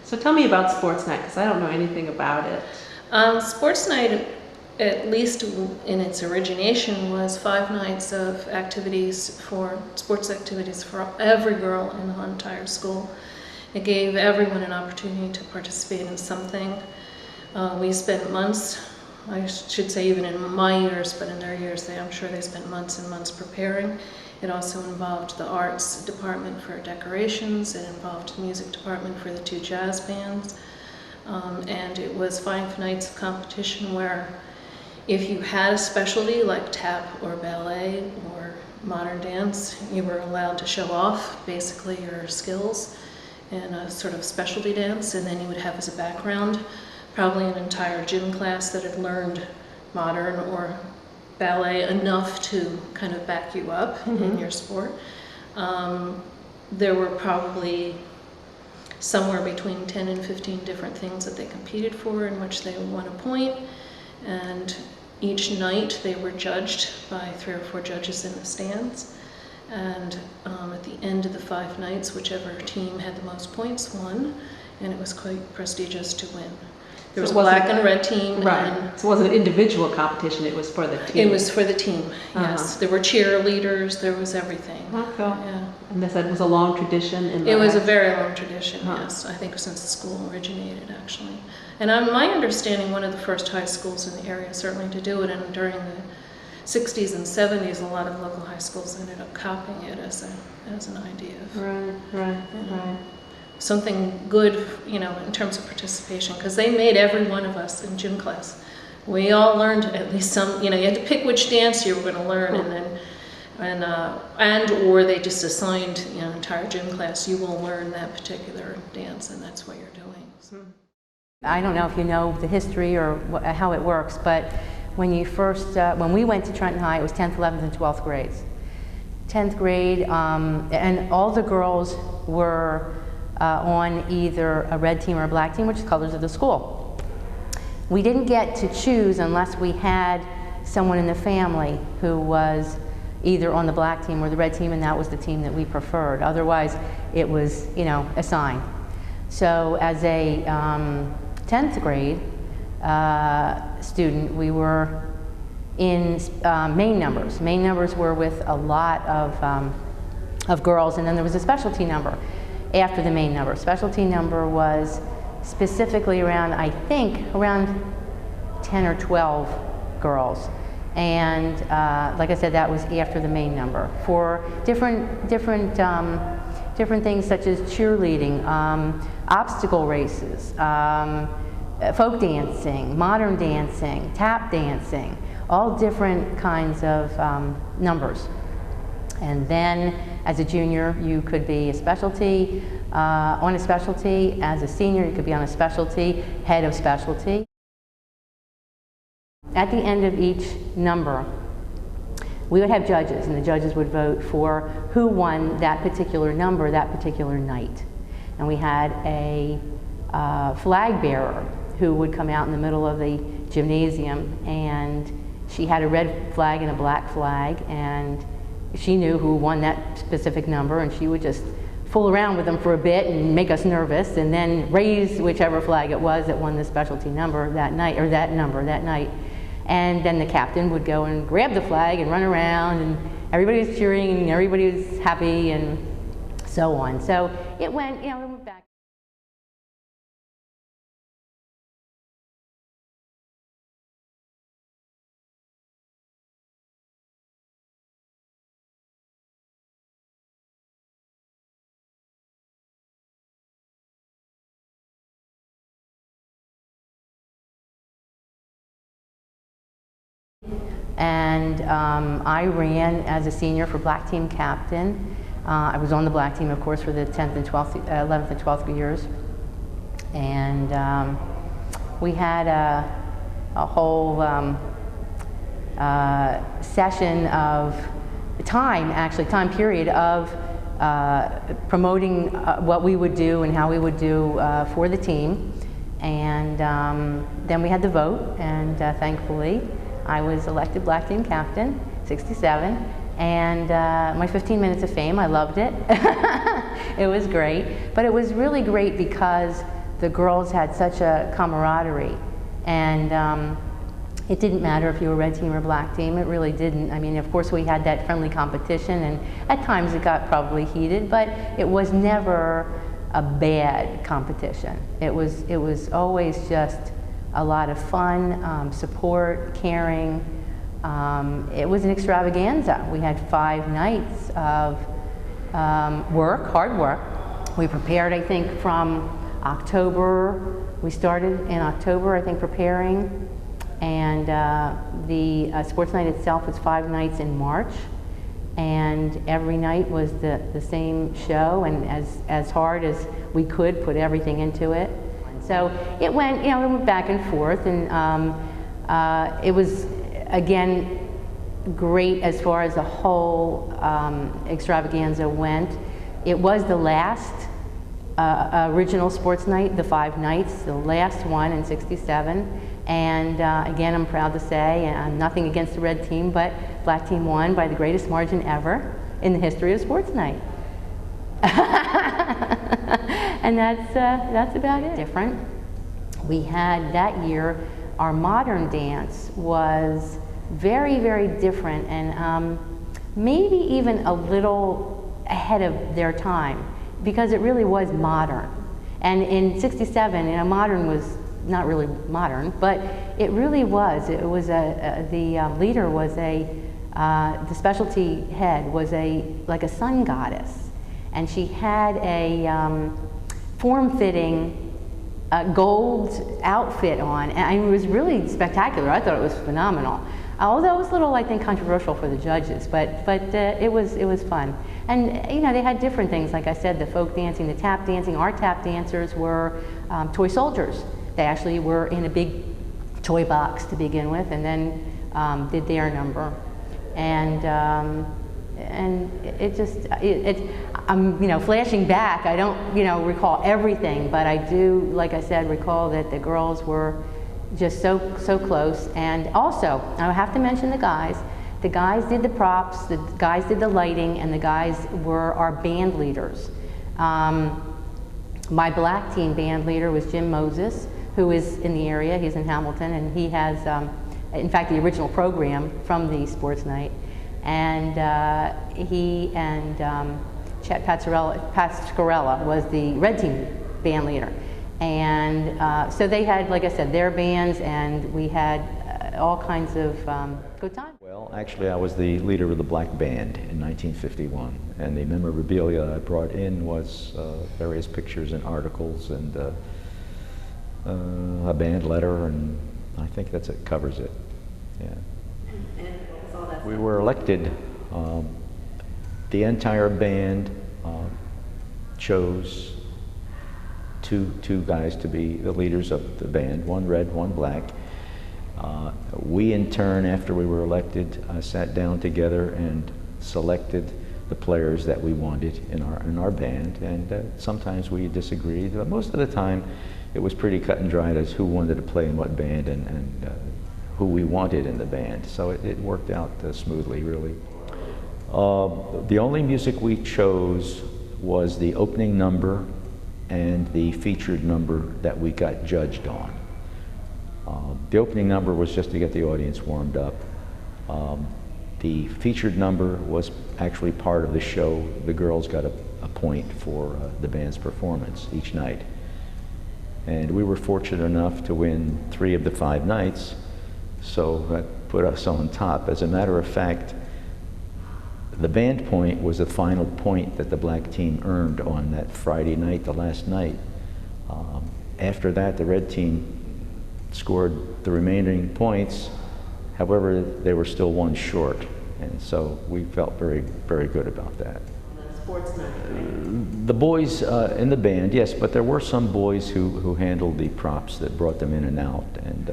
So tell me about Sports Night, because I don't know anything about it. Sports Night, at least in its origination, was 5 nights of sports activities for every girl in the entire school. It gave everyone an opportunity to participate in something. We spent months, I should say even in my years, but in their years, I'm sure they spent months and months preparing. It also involved the arts department for decorations. It involved the music department for the 2 jazz bands. And it was 5 nights of competition where if you had a specialty like tap or ballet or modern dance, you were allowed to show off basically your skills in a sort of specialty dance, and then you would have as a background probably an entire gym class that had learned modern or ballet enough to kind of back you up in your sport. There were probably somewhere between 10 and 15 different things that they competed for in which they won a point, and each night they were judged by 3 or 4 judges in the stands, and at the end of the 5 nights, whichever team had the most points won, and it was quite prestigious to win. There was a black and red team. Right. And so it wasn't an individual competition, it was for the team. it was for the team, yes. There were cheerleaders, there was everything. Okay. Yeah. And this was a long tradition? It was a very long tradition, yes. I think since the school originated, actually. And my understanding, one of the first high schools in the area certainly to do it, and during the 60s and 70s, a lot of local high schools ended up copying it as an idea. Right. Something good, in terms of participation, because they made every one of us in gym class. We all learned at least some, you had to pick which dance you were going to learn, or they just assigned, an entire gym class, you will learn that particular dance, and that's what you're doing. So. I don't know if you know the history or how it works, but when we went to Trenton High, it was 10th, 11th, and 12th grades. 10th grade, and all the girls were on either a red team or a black team, which is colors of the school. We didn't get to choose unless we had someone in the family who was either on the black team or the red team, and that was the team that we preferred. Otherwise, it was, assigned. So as a 10th grade student, we were in main numbers. Main numbers were with a lot of girls, and then there was a specialty number after the main number. Specialty number was specifically around, I think, around 10 or 12 girls. And like I said, that was after the main number. For different things such as cheerleading, obstacle races, folk dancing, modern dancing, tap dancing, all different kinds of numbers. And then as a junior, you could be a specialty, on a specialty. As a senior, you could be on a specialty, head of specialty. At the end of each number, we would have judges, and the judges would vote for who won that particular number, that particular night. And we had a flag bearer who would come out in the middle of the gymnasium, and she had a red flag and a black flag, and she knew who won that specific number, and she would just fool around with them for a bit and make us nervous, and then raise whichever flag it was that won the specialty number that night, or that number that night. And then the captain would go and grab the flag and run around, and everybody was cheering, and everybody was happy, and so on. So it went, it went back. And I ran as a senior for black team captain. I was on the black team, of course, for the 10th and 12th, 11th and 12th years. And we had a whole session of time period of promoting what we would do and how we would do for the team. And then we had the vote, and thankfully, I was elected black team captain, 67, and my 15 minutes of fame, I loved it. It was great, but it was really great because the girls had such a camaraderie, and it didn't matter if you were red team or black team. It really didn't. I mean, of course, we had that friendly competition, and at times it got probably heated, but it was never a bad competition. It was always just a lot of fun, support, caring. It was an extravaganza. We had 5 nights of hard work. We prepared, I think, from October. We started in October, I think, preparing. And the sports night itself was 5 nights in March. And every night was the same show, and as hard as we could put everything into it. So it went, it went back and forth, and it was, again, great as far as the whole extravaganza went. It was the last original sports night, the 5 nights, the last one in '67. And again, I'm proud to say, nothing against the red team, but black team won by the greatest margin ever in the history of sports night. And that's about it. Different. We had that year, our modern dance was very, very different, and maybe even a little ahead of their time, because it really was modern. And in '67, modern was not really modern, but it really was. It was the leader was the specialty head was like a sun goddess, and she had a form-fitting gold outfit on, and it was really spectacular. I thought it was phenomenal. Although it was a little, I think, controversial for the judges, but it was fun. And they had different things, like I said, the folk dancing, the tap dancing. Our tap dancers were toy soldiers. They actually were in a big toy box to begin with, and then did their number. And it just, I'm flashing back. I don't recall everything, but I do, like I said, recall that the girls were just so close. And also, I have to mention the guys. The guys did the props, the guys did the lighting, and the guys were our band leaders. My black team band leader was Jim Moses, who is in the area. He's in Hamilton, and he has, in fact, the original program from the sports night. And he and Chet Pascarella was the red team band leader. And so they had, like I said, their bands, and we had all kinds of good times. Well, actually, I was the leader of the black band in 1951, and the memorabilia I brought in was various pictures and articles, and a band letter, and I think it covers it. Yeah. And what was all that? We were elected. The entire band chose two guys to be the leaders of the band, one red, one black. We, in turn, after we were elected, sat down together and selected the players that we wanted in our band, and sometimes we disagreed, but most of the time it was pretty cut and dried as who wanted to play in what band and who we wanted in the band. So it worked out smoothly, really. The only music we chose was the opening number and the featured number that we got judged on. The opening number was just to get the audience warmed up. The featured number was actually part of the show. The girls got a point for the band's performance each night. And we were fortunate enough to win 3 of the 5 nights, so that put us on top. As a matter of fact, the band point was the final point that the black team earned on that Friday night, the last night. After that, the red team scored the remaining points. However, they were still 1 short, and so we felt very, very good about that. The sports night. The boys in the band, yes, but there were some boys who handled the props that brought them in and out, and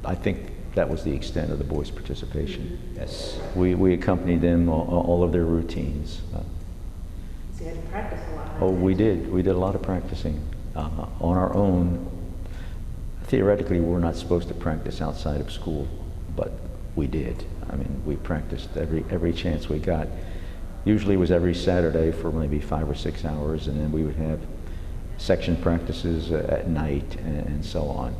I think that was the extent of the boys' participation. Yes, we accompanied them all of their routines. So you had to practice a lot. Oh, we did. We did a lot of practicing on our own. Theoretically, we're not supposed to practice outside of school, but we did. I mean, we practiced every chance we got. Usually it was every Saturday for maybe 5 or 6 hours, and then we would have section practices at night, and so on.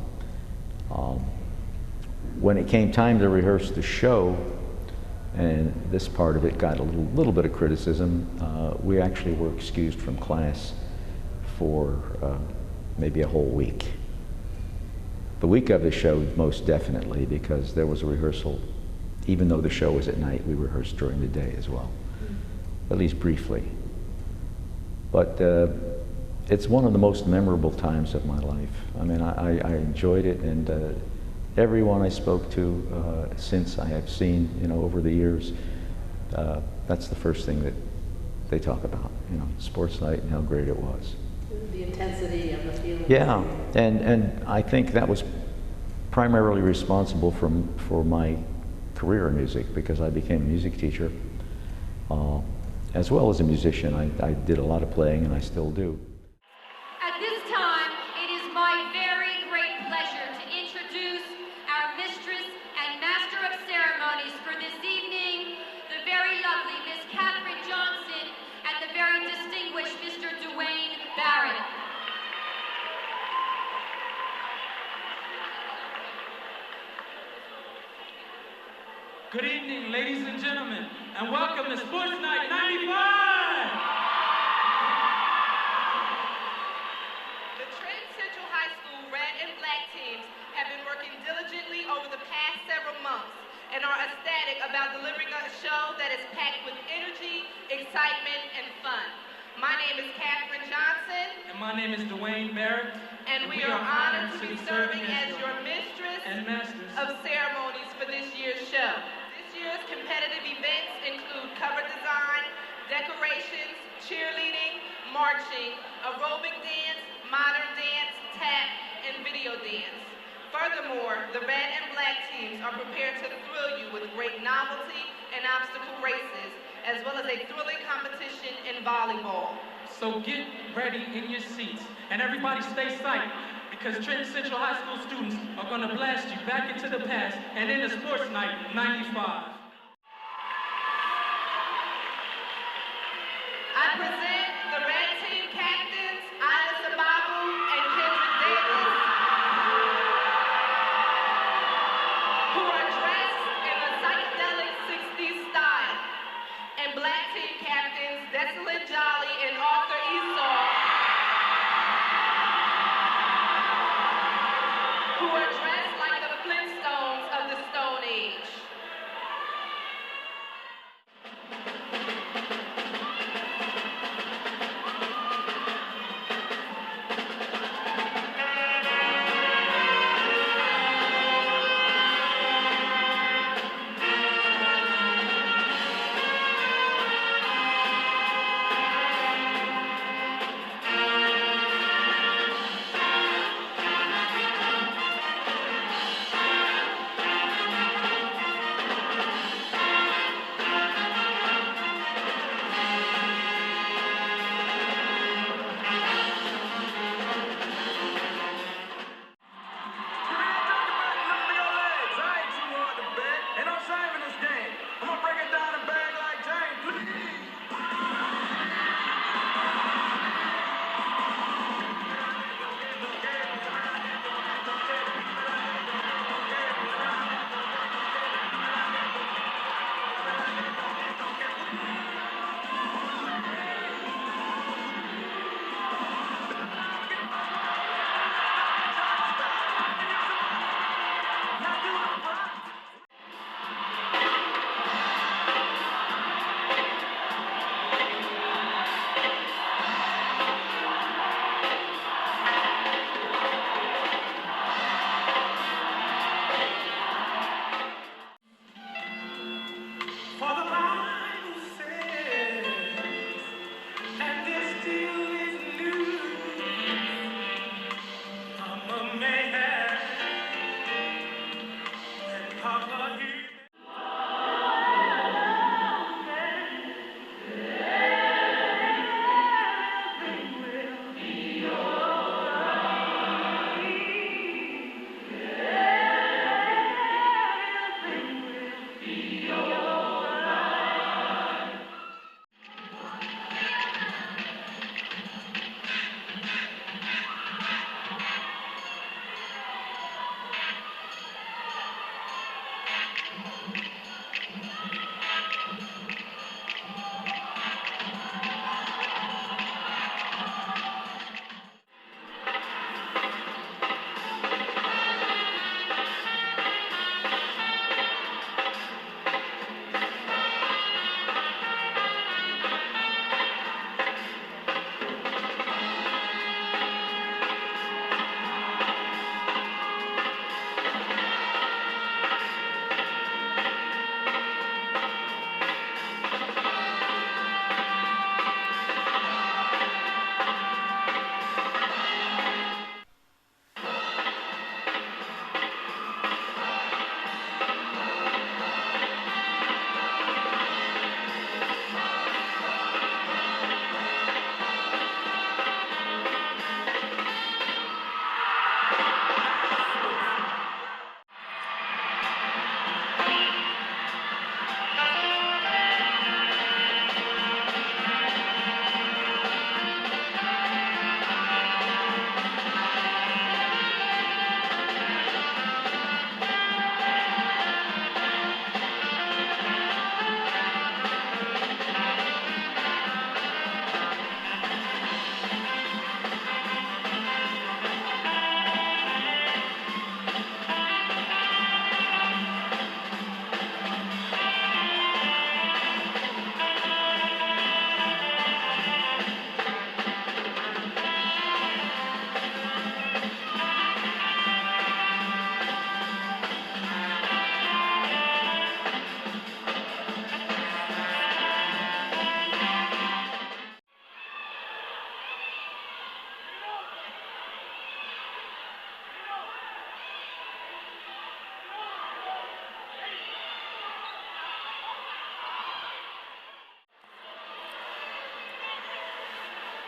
When it came time to rehearse the show, and this part of it got a little bit of criticism, we actually were excused from class for maybe a whole week. The week of the show, most definitely, because there was a rehearsal. Even though the show was at night, we rehearsed during the day as well, at least briefly. But it's one of the most memorable times of my life. I mean, I enjoyed it, and everyone I spoke to since I have seen, over the years, that's the first thing that they talk about, sports night and how great it was. The intensity and the feeling. Yeah, and I think that was primarily responsible for my career in music, because I became a music teacher as well as a musician. I did a lot of playing, and I still do. At this time, it is my very great pleasure to introduce our mistress and master of ceremonies for this evening, the very lovely Miss Catherine Johnson and the very distinguished Mr. Dwayne Barrett. Good evening, ladies and gentlemen, and welcome to Sports Night 95! The Trenton Central High School Red and Black teams have been working diligently over the past several months and are ecstatic about delivering a show that is packed with energy, excitement, and fun. My name is Catherine Johnson. And my name is Dwayne Barrett. And we are honored to be serving as your mistress and masters of ceremonies for this year's show. This year's competitive events include cover design, decorations, cheerleading, marching, aerobic dance, modern dance, tap, and video dance. Furthermore, the red and black teams are prepared to thrill you with great novelty and obstacle races, as well as a thrilling competition in volleyball. So get ready in your seats, and everybody stay psyched, because Trenton Central High School students are going to blast you back into the past and into Sports Night 95. I present the red team captains, Ida Sababu and Kendrick Davis, who are dressed in the psychedelic 60s style, and black team captains, Desolate Jolly and Arthur Esau, who are dressed like the Flintstones of the Stone Age.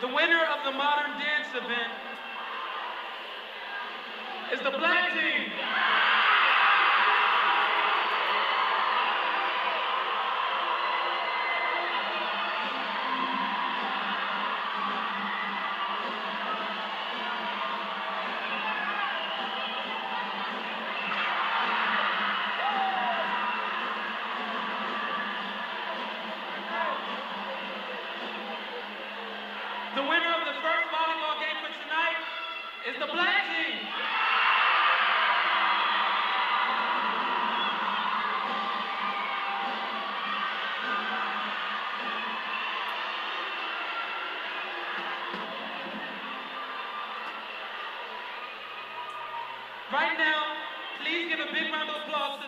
The winner of the modern dance event is the black team. The winner of the first volleyball game for tonight is the black team. Right now, please give a big round of applause to